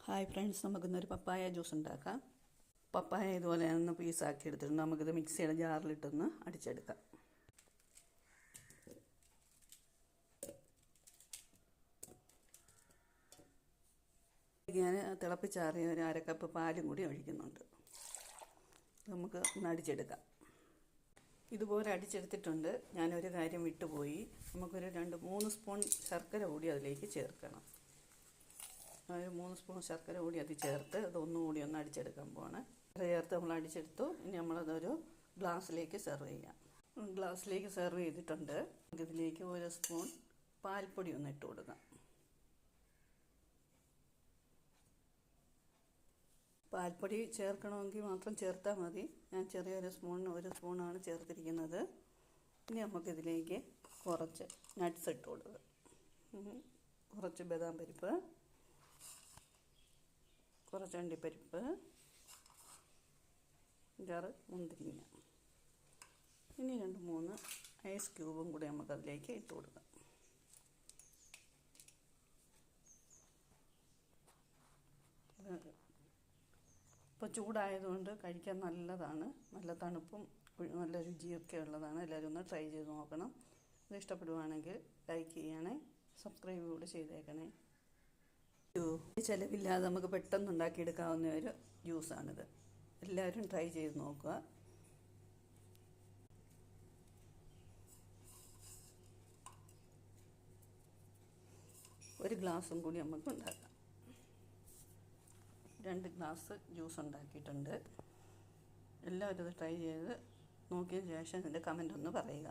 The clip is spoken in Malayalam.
ഹായ് ഫ്രണ്ട്സ്, നമുക്കിന്നൊരു പപ്പായ ജ്യൂസ് ഉണ്ടാക്കാം. പപ്പായ ഇതുപോലെ ഒന്ന് പീസാക്കി എടുത്തിട്ട് നമുക്കിത് മിക്സിയുടെ ജാറിലിട്ടൊന്ന് അടിച്ചെടുക്കാം. ഞാൻ തിളപ്പിച്ചാറിയ ഒരു അരക്കപ്പ് പാലും കൂടി ഒഴിക്കുന്നുണ്ട്. നമുക്ക് ഒന്ന് അടിച്ചെടുക്കാം. ഇതുപോലെ അടിച്ചെടുത്തിട്ടുണ്ട്. ഞാനൊരു കാര്യം വിട്ടുപോയി. നമുക്കൊരു 2-3 സ്പൂൺ ശർക്കര കൂടി അതിലേക്ക് ചേർക്കണം. ഒരു 3 സ്പൂൺ ശർക്കര കൂടി അത് ചേർത്ത് അതൊന്നുകൂടി ഒന്ന് അടിച്ചെടുക്കാൻ പോവാണ്. ചേർത്ത് നമ്മൾ അടിച്ചെടുത്തു. ഇനി നമ്മളതൊരു ഗ്ലാസ്സിലേക്ക് സെർവ് ചെയ്യാം. ഗ്ലാസ്സിലേക്ക് സെർവ് ചെയ്തിട്ടുണ്ട്. ഇതിലേക്ക് 1 സ്പൂൺ പാൽപ്പൊടി ഒന്ന് ഇട്ട് കൊടുക്കാം. പാൽപ്പൊടി ചേർക്കണമെങ്കിൽ മാത്രം ചേർത്താൽ മതി. ഞാൻ ചെറിയൊരു സ്പൂണിന് 1 സ്പൂണാണ് ചേർത്തിരിക്കുന്നത്. ഇനി നമുക്കിതിലേക്ക് കുറച്ച് നട്ട്സ് ഇട്ട് കൊടുക്കുക. കുറച്ച് ബദാം പരിപ്പ്, കുറച്ച് അണ്ടിപ്പരിപ്പ്, 5-6 മുന്തിരിങ്ങ. ഇനി 2-3 ഐസ് ക്യൂബും കൂടി നമുക്കതിലേക്ക് ഇട്ട് കൊടുക്കാം. ഇപ്പോൾ ചൂടായതുകൊണ്ട് കഴിക്കാൻ നല്ലതാണ്. നല്ല തണുപ്പും നല്ല രുചിയൊക്കെ ഉള്ളതാണ്. എല്ലാവരും ഒന്ന് ട്രൈ ചെയ്ത് നോക്കണം. ഇത് ഇഷ്ടപ്പെടുവാണെങ്കിൽ ലൈക്ക് ചെയ്യണേ, സബ്സ്ക്രൈബ് കൂടി ചെയ്തേക്കണേ. ചിലവില്ലാതെ നമുക്ക് പെട്ടെന്ന് ഉണ്ടാക്കിയെടുക്കാവുന്ന ഒരു ജ്യൂസാണിത്. എല്ലാവരും ട്രൈ ചെയ്ത് നോക്കുക. ഒരു ഗ്ലാസും കൂടി നമുക്ക് ഉണ്ടാക്കാം. 2 ഗ്ലാസ് ജ്യൂസ് ഉണ്ടാക്കിയിട്ടുണ്ട്. എല്ലാവരും ഇത് ട്രൈ ചെയ്ത് നോക്കിയതിന് ശേഷം ഇതിൻ്റെ കമൻ്റ് ഒന്ന് പറയുക.